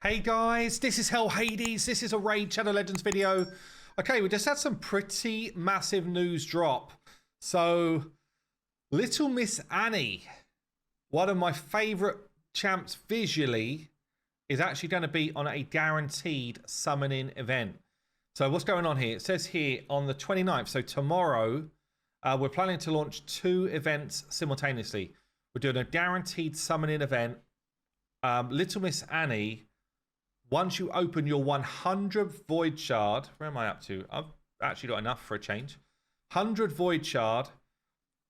Hey guys, this is Hell Hades. This is a Raid Shadow Legends video. Okay, we just had some pretty massive news drop. So, Little Miss Annie, one of my favorite champs visually, is actually going to be on a guaranteed summoning event. So what's going on here? It says here on the 29th, so tomorrow, we're planning to launch 2 events simultaneously. We're doing a guaranteed summoning event. Little Miss Annie, once you open your 100th Void Shard, where am I up to? I've actually got enough for a change. 100 Void Shard,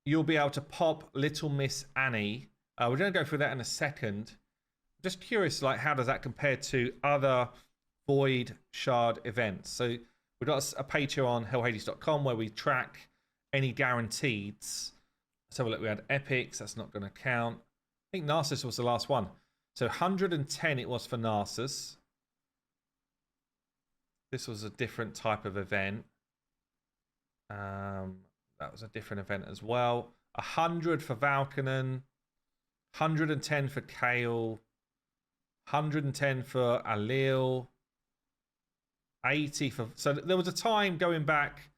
you'll be able to pop Little Miss Annie. We're going to go through that in a second. Just curious, like, how does that compare to other Void Shard events? So we've got a page here on hellhades.com where we track any guaranteeds. So look, we had epics, that's not going to count. I think Narcissus was the last one. So 110 it was for Narcissus. This was a different type of event. That was a different event as well. 100 for Valkanen. 110 for Kale. 110 for Alil. 80 for... So there was a time going back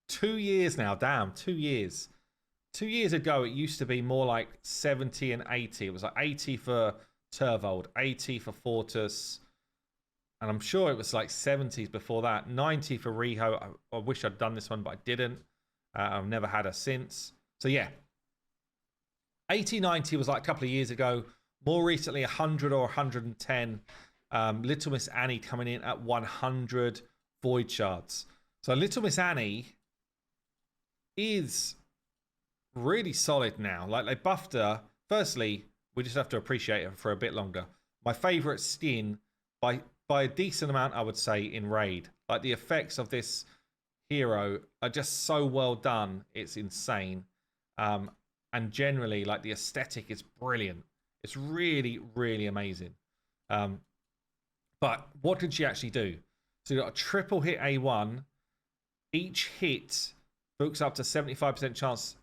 2 years now. Damn, 2 years. 2 years ago, it used to be more like 70 and 80. It was like 80 for Turvold, 80 for Fortus, and I'm sure it was like 70s before that. 90 for Riho. I wish I'd done this one, but I didn't. I've never had her since. So yeah, 80, 90 was like a couple of years ago. More recently, 100 or 110. Little Miss Annie coming in at 100 Void Shards. So Little Miss Annie is really solid now. Like, they buffed her. Firstly, we just have to appreciate her for a bit longer. My favorite skin by a decent amount, I would say, in Raid. Like, the effects of this hero are just so well done. It's insane. And generally, like, the aesthetic is brilliant. It's really, really amazing. But what did she actually do? So you got a triple hit A1. Each hit books up to 75% chance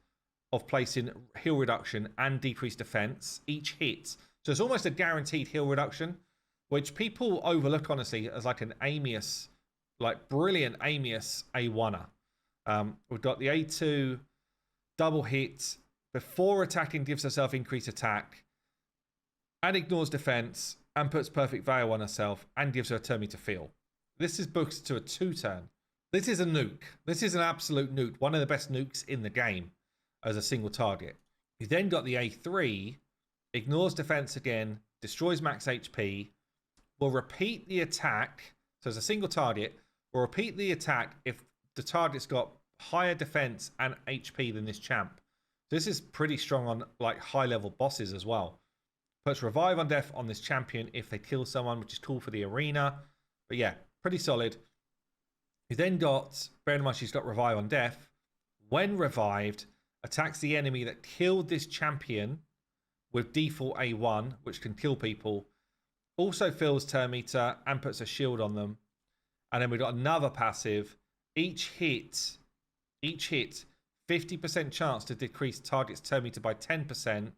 of placing heal reduction and decreased defense. Each hit. So it's almost a guaranteed heal reduction, which people overlook, honestly, as like an Amius, like brilliant Amius A1er. We've got the A2 double hit. Before attacking, gives herself increased attack and ignores defense and puts perfect veil on herself and gives her a turn meter feel. This is booked to a 2-turn. This is a nuke. This is an absolute nuke. One of the best nukes in the game as a single target. You then got the A3, ignores defense again, destroys max HP, will repeat the attack. So as a single target, will repeat the attack if the target's got higher defense and HP than this champ. This is pretty strong on like high level bosses as well. Puts revive on death on this champion if they kill someone, which is cool for the arena. But yeah, pretty solid. You then got, bear in mind she's got revive on death. When revived, attacks the enemy that killed this champion with default A1, which can kill people. Also fills turn meter and puts a shield on them. And then we've got another passive. Each hit, 50% chance to decrease target's turn meter by 10%.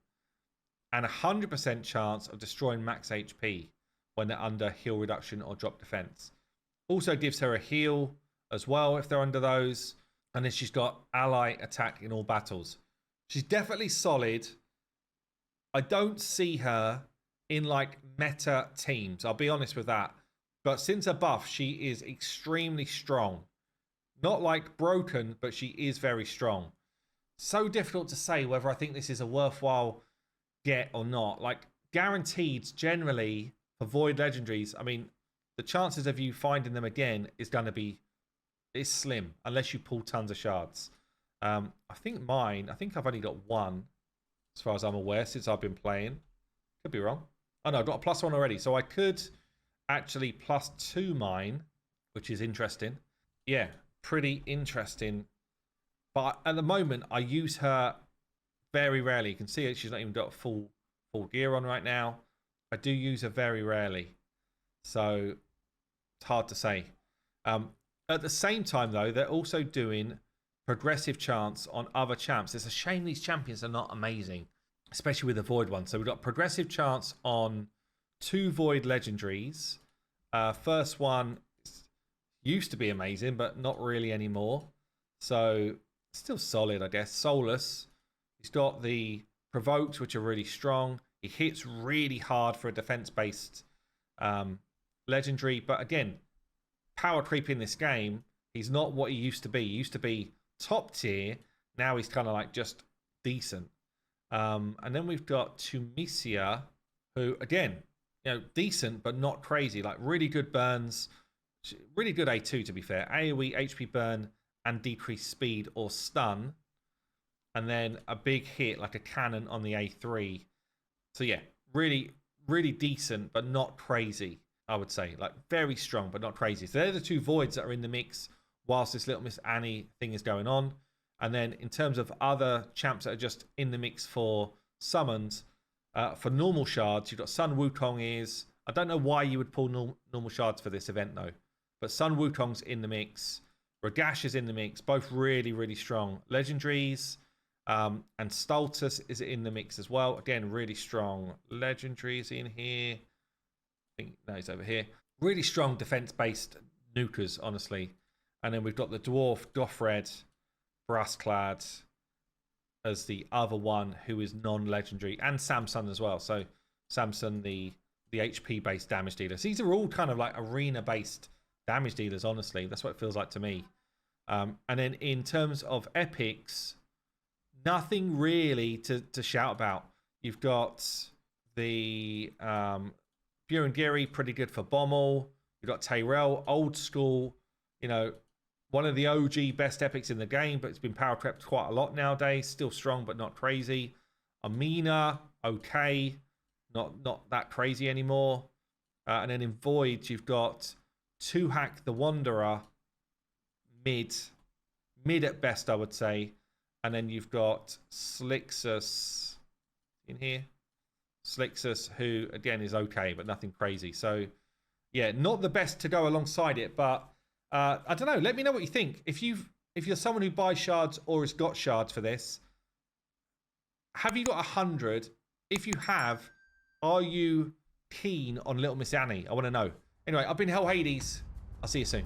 And 100% chance of destroying max HP when they're under heal reduction or drop defense. Also gives her a heal as well if they're under those. And then she's got ally attack in all battles. She's definitely solid. I don't see her in like meta teams. I'll be honest with that. But since her buff, she is extremely strong. Not like broken, but she is very strong. So difficult to say whether I think this is a worthwhile get or not. Like, guaranteed generally for Void Legendaries, I mean, the chances of you finding them again is going to be slim unless you pull tons of shards. I think I've only got one as far as I'm aware since I've been playing. Could be wrong. Oh no, I've got a +1 already, so I could actually +2 mine, which is interesting. Yeah, pretty interesting. But at the moment I use her very rarely. You can see it, she's not even got full gear on right now. I do use her very rarely, so it's hard to say. At the same time, though, they're also doing progressive chance on other champs. It's a shame these champions are not amazing, especially with the Void one. So we've got progressive chance on 2 Void Legendaries First one used to be amazing, but not really anymore. So still solid, I guess. Soulless. He's got the provokes, which are really strong. He hits really hard for a defense-based legendary. But again, power creep in this game, he's not what he used to be. He used to be top tier. Now he's kind of like just decent. And then we've got Tunisia, who, again, you know, decent, but not crazy. Like, really good burns. Really good A2, to be fair. AoE, HP burn, and decreased speed or stun. And then a big hit, like a cannon on the A3. So, yeah, really, really decent, but not crazy, I would say. Like, very strong, but not crazy. So, they're the two voids that are in the mix whilst this Little Miss Annie thing is going on. And then in terms of other champs that are just in the mix for summons, for normal shards, you've got Sun Wukong is... I don't know why you would pull normal shards for this event, though. But Sun Wukong's in the mix. Ragash is in the mix. Both really, really strong. Legendaries. And Stultus is in the mix as well. Again, really strong. Legendaries in here. I think, no, he's over here. Really strong defense-based nukers, honestly. And then we've got the Dwarf, Gothred, Brassclad as the other one who is non-legendary, and Samson as well. So Samson, the HP-based damage dealer. So these are all kind of like arena-based damage dealers, honestly. That's what it feels like to me. And then in terms of epics, nothing really to shout about. You've got the Burengiri, pretty good for Bommel. You've got Tyrell, old school, you know, one of the OG best epics in the game, but it's been power crept quite a lot nowadays. Still strong, but not crazy. Amina, okay. Not that crazy anymore. And then in Voids, you've got Tuhak the Wanderer, mid at best, I would say. And then you've got Slixus in here. Slixus, who, again, is okay, but nothing crazy. So, yeah, not the best to go alongside it, but... I don't know. Let me know what you think. If you're someone who buys shards or has got shards for this, have you got 100? If you have, are you keen on Little Miss Annie? I want to know. Anyway, I've been Hell Hades. I'll see you soon.